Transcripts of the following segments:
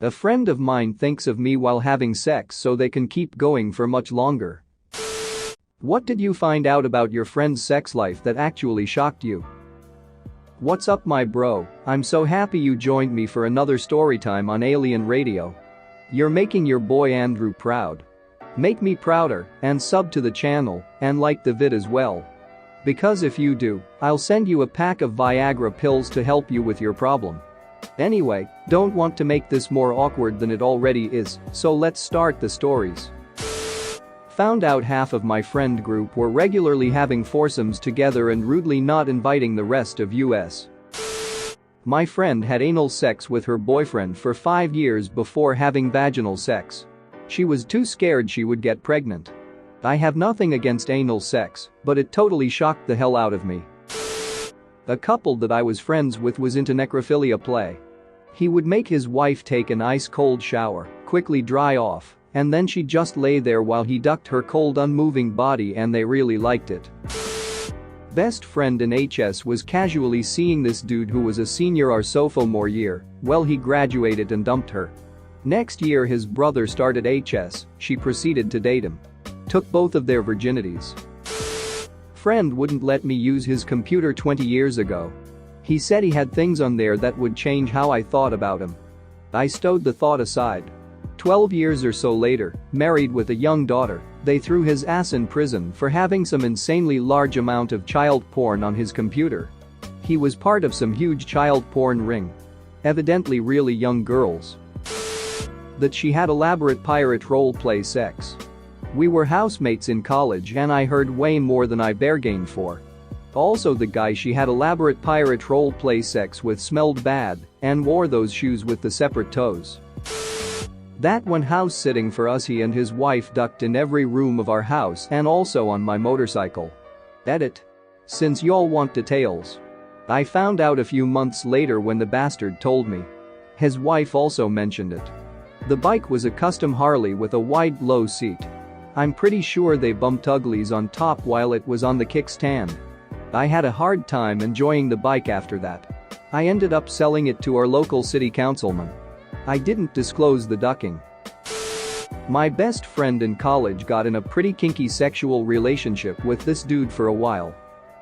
A friend of mine thinks of me while having sex so they can keep going for much longer. What did you find out about your friend's sex life that actually shocked you? What's up, my bro? I'm so happy you joined me for another story time on Alien Radio. You're making your boy Andrew proud. Make me prouder and sub to the channel and like the vid as well. Because if you do, I'll send you a pack of Viagra pills to help you with your problem. Anyway, don't want to make this more awkward than it already is, so let's start the stories. Found out half of my friend group were regularly having foursomes together and rudely not inviting the rest of us. My friend had anal sex with her boyfriend for 5 years before having vaginal sex. She was too scared she would get pregnant. I have nothing against anal sex, but it totally shocked the hell out of me. A couple that I was friends with was into necrophilia play. He would make his wife take an ice-cold shower, quickly dry off, and then she'd just lay there while he ducked her cold unmoving body, and they really liked it. Best friend in HS was casually seeing this dude who was a senior our sophomore year. Well, he graduated and dumped her. Next year his brother started HS, she proceeded to date him. Took both of their virginities. Friend wouldn't let me use his computer 20 years ago. He said he had things on there that would change how I thought about him. I stowed the thought aside. 12 years or so later, married with a young daughter, they threw his ass in prison for having some insanely large amount of child porn on his computer. He was part of some huge child porn ring. Evidently really young girls. That she had elaborate pirate role-play sex. We were housemates in college and I heard way more than I bargained for. Also, the guy she had elaborate pirate role-play sex with smelled bad and wore those shoes with the separate toes. That one house sitting for us, he and his wife ducked in every room of our house and also on my motorcycle. Edit. Since y'all want details. I found out a few months later when the bastard told me. His wife also mentioned it. The bike was a custom Harley with a wide low seat. I'm pretty sure they bumped uglies on top while it was on the kickstand. I had a hard time enjoying the bike after that. I ended up selling it to our local city councilman. I didn't disclose the ducking. My best friend in college got in a pretty kinky sexual relationship with this dude for a while.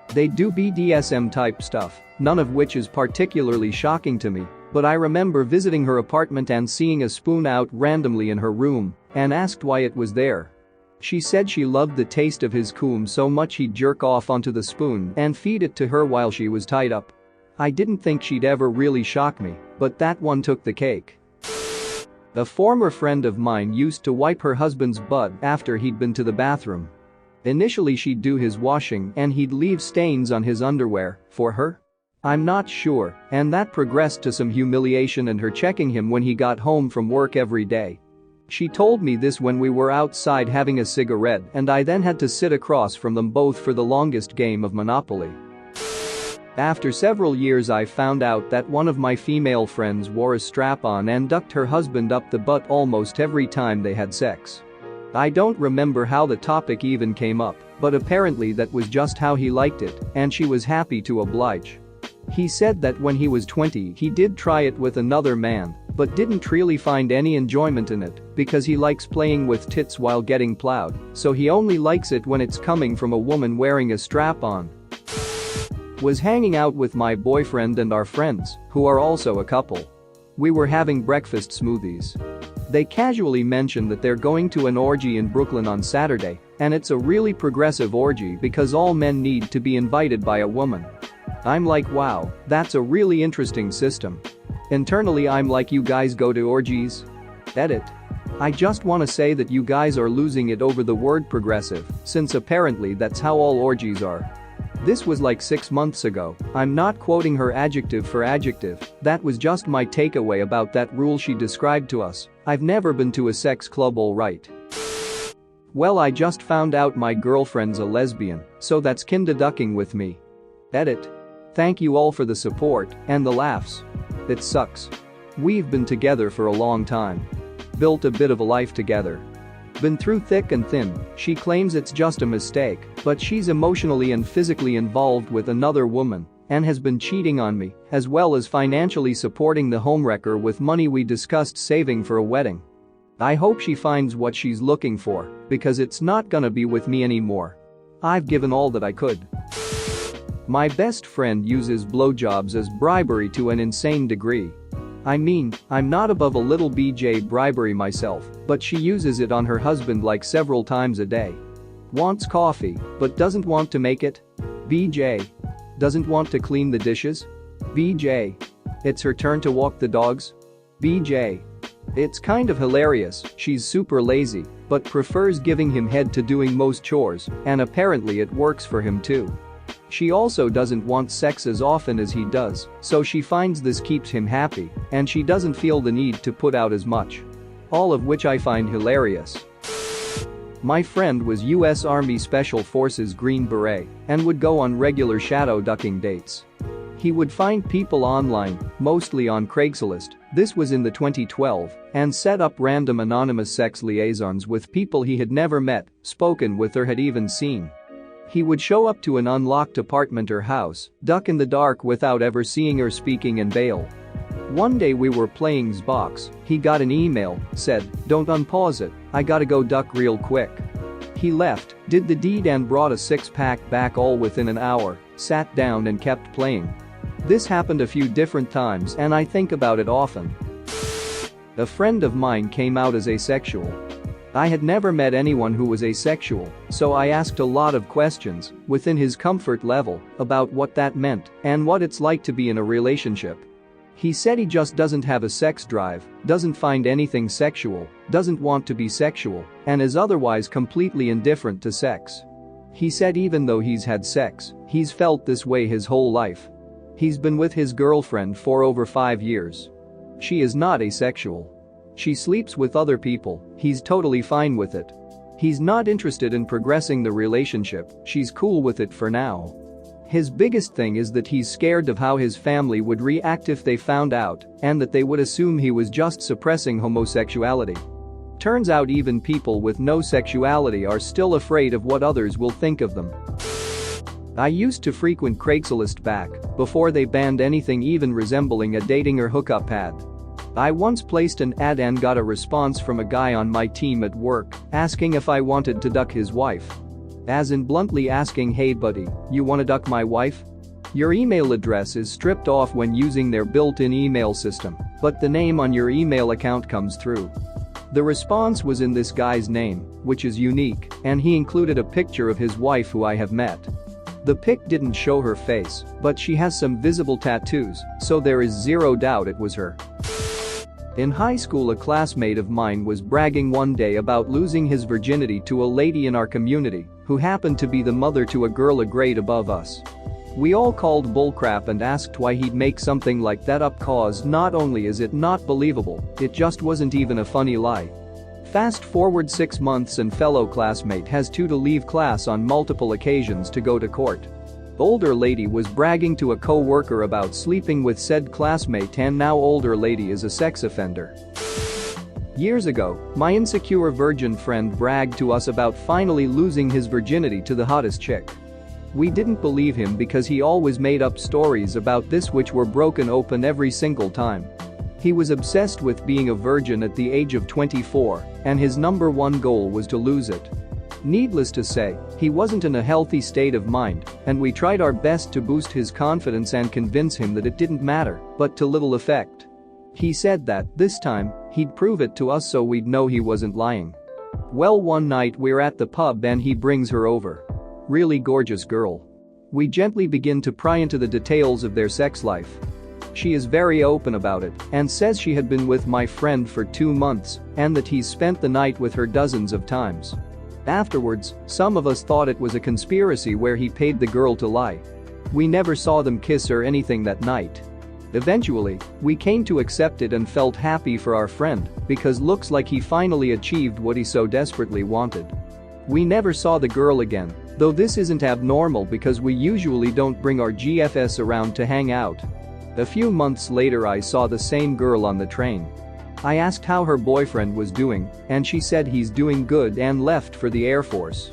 They do BDSM type stuff, none of which is particularly shocking to me, but I remember visiting her apartment and seeing a spoon out randomly in her room and asked why it was there. She said she loved the taste of his cum so much he'd jerk off onto the spoon and feed it to her while she was tied up. I didn't think she'd ever really shock me, but that one took the cake. A former friend of mine used to wipe her husband's butt after he'd been to the bathroom. Initially she'd do his washing and he'd leave stains on his underwear for her. I'm not sure, and that progressed to some humiliation and her checking him when he got home from work every day. She told me this when we were outside having a cigarette and I then had to sit across from them both for the longest game of Monopoly. After several years I found out that one of my female friends wore a strap-on and ducked her husband up the butt almost every time they had sex. I don't remember how the topic even came up, but apparently that was just how he liked it and she was happy to oblige. He said that when he was 20 he did try it with another man, but didn't really find any enjoyment in it because he likes playing with tits while getting plowed, so he only likes it when it's coming from a woman wearing a strap-on. Was hanging out with my boyfriend and our friends, who are also a couple. We were having breakfast smoothies. They casually mentioned that they're going to an orgy in Brooklyn on Saturday, and it's a really progressive orgy because all men need to be invited by a woman. I'm like, wow, that's a really interesting system. Internally I'm like, you guys go to orgies? Edit. I just wanna say that you guys are losing it over the word progressive, since apparently that's how all orgies are. This was like 6 months ago. I'm not quoting her adjective for adjective, that was just my takeaway about that rule she described to us. I've never been to a sex club, alright. Well, I just found out my girlfriend's a lesbian, so that's kinda ducking with me. Edit. Thank you all for the support and the laughs. It sucks. We've been together for a long time. Built a bit of a life together. Been through thick and thin. She claims it's just a mistake, but she's emotionally and physically involved with another woman, and has been cheating on me, as well as financially supporting the homewrecker with money we discussed saving for a wedding. I hope she finds what she's looking for, because it's not gonna be with me anymore. I've given all that I could. My best friend uses blowjobs as bribery to an insane degree. I mean, I'm not above a little BJ bribery myself, but she uses it on her husband like several times a day. Wants coffee, but doesn't want to make it? BJ. Doesn't want to clean the dishes? BJ. It's her turn to walk the dogs? BJ. It's kind of hilarious, she's super lazy, but prefers giving him head to doing most chores, and apparently it works for him too. She also doesn't want sex as often as he does, so she finds this keeps him happy, and she doesn't feel the need to put out as much. All of which I find hilarious. My friend was US Army Special Forces Green Beret and would go on regular shadow ducking dates. He would find people online, mostly on Craigslist, this was in the 2012, and set up random anonymous sex liaisons with people he had never met, spoken with or had even seen. He would show up to an unlocked apartment or house, duck in the dark without ever seeing or speaking and bail. One day we were playing Xbox, he got an email, said, "Don't unpause it, I gotta go duck real quick." He left, did the deed and brought a six-pack back all within an hour, sat down and kept playing. This happened a few different times and I think about it often. A friend of mine came out as asexual. I had never met anyone who was asexual, so I asked a lot of questions, within his comfort level, about what that meant and what it's like to be in a relationship. He said he just doesn't have a sex drive, doesn't find anything sexual, doesn't want to be sexual, and is otherwise completely indifferent to sex. He said even though he's had sex, he's felt this way his whole life. He's been with his girlfriend for over 5 years. She is not asexual. She sleeps with other people, he's totally fine with it. He's not interested in progressing the relationship, she's cool with it for now. His biggest thing is that he's scared of how his family would react if they found out, and that they would assume he was just suppressing homosexuality. Turns out even people with no sexuality are still afraid of what others will think of them. I used to frequent Craigslist back before they banned anything even resembling a dating or hookup ad. I once placed an ad and got a response from a guy on my team at work asking if I wanted to duck his wife. As in bluntly asking, "Hey buddy, you wanna duck my wife?" Your email address is stripped off when using their built-in email system, but the name on your email account comes through. The response was in this guy's name, which is unique, and he included a picture of his wife who I have met. The pic didn't show her face, but she has some visible tattoos, so there is zero doubt it was her. In high school, a classmate of mine was bragging one day about losing his virginity to a lady in our community who happened to be the mother to a girl a grade above us. We all called bullcrap and asked why he'd make something like that up, cause not only is it not believable, it just wasn't even a funny lie. Fast forward 6 months and fellow classmate has to leave class on multiple occasions to go to court. Older lady was bragging to a co-worker about sleeping with said classmate, and now older lady is a sex offender. Years ago, my insecure virgin friend bragged to us about finally losing his virginity to the hottest chick. We didn't believe him because he always made up stories about this which were broken open every single time. He was obsessed with being a virgin at the age of 24, and his #1 goal was to lose it. Needless to say, he wasn't in a healthy state of mind, and we tried our best to boost his confidence and convince him that it didn't matter, but to little effect. He said that, this time, he'd prove it to us so we'd know he wasn't lying. Well, one night we're at the pub and he brings her over. Really gorgeous girl. We gently begin to pry into the details of their sex life. She is very open about it and says she had been with my friend for 2 months and that he's spent the night with her dozens of times. Afterwards, some of us thought it was a conspiracy where he paid the girl to lie. We never saw them kiss or anything that night. Eventually, we came to accept it and felt happy for our friend because looks like he finally achieved what he so desperately wanted. We never saw the girl again, though this isn't abnormal because we usually don't bring our GFS around to hang out. A few months later I saw the same girl on the train. I asked how her boyfriend was doing, and she said he's doing good and left for the Air Force.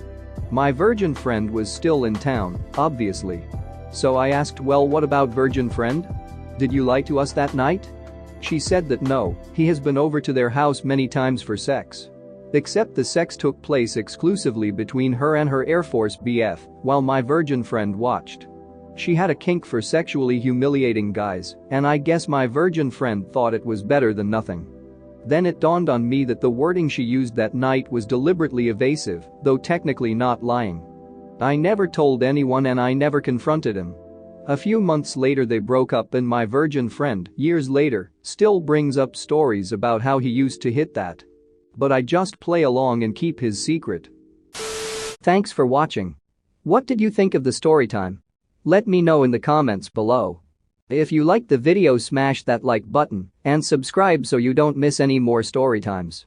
My virgin friend was still in town, obviously. So I asked, well, what about virgin friend? Did you lie to us that night? She said that no, he has been over to their house many times for sex. Except the sex took place exclusively between her and her Air Force BF while my virgin friend watched. She had a kink for sexually humiliating guys, and I guess my virgin friend thought it was better than nothing. Then it dawned on me that the wording she used that night was deliberately evasive, though technically not lying. I never told anyone and I never confronted him. A few months later they broke up and my virgin friend, years later, still brings up stories about how he used to hit that. But I just play along and keep his secret. Thanks for watching. What did you think of the story time? Let me know in the comments below. If you liked the video, smash that like button and subscribe so you don't miss any more story times.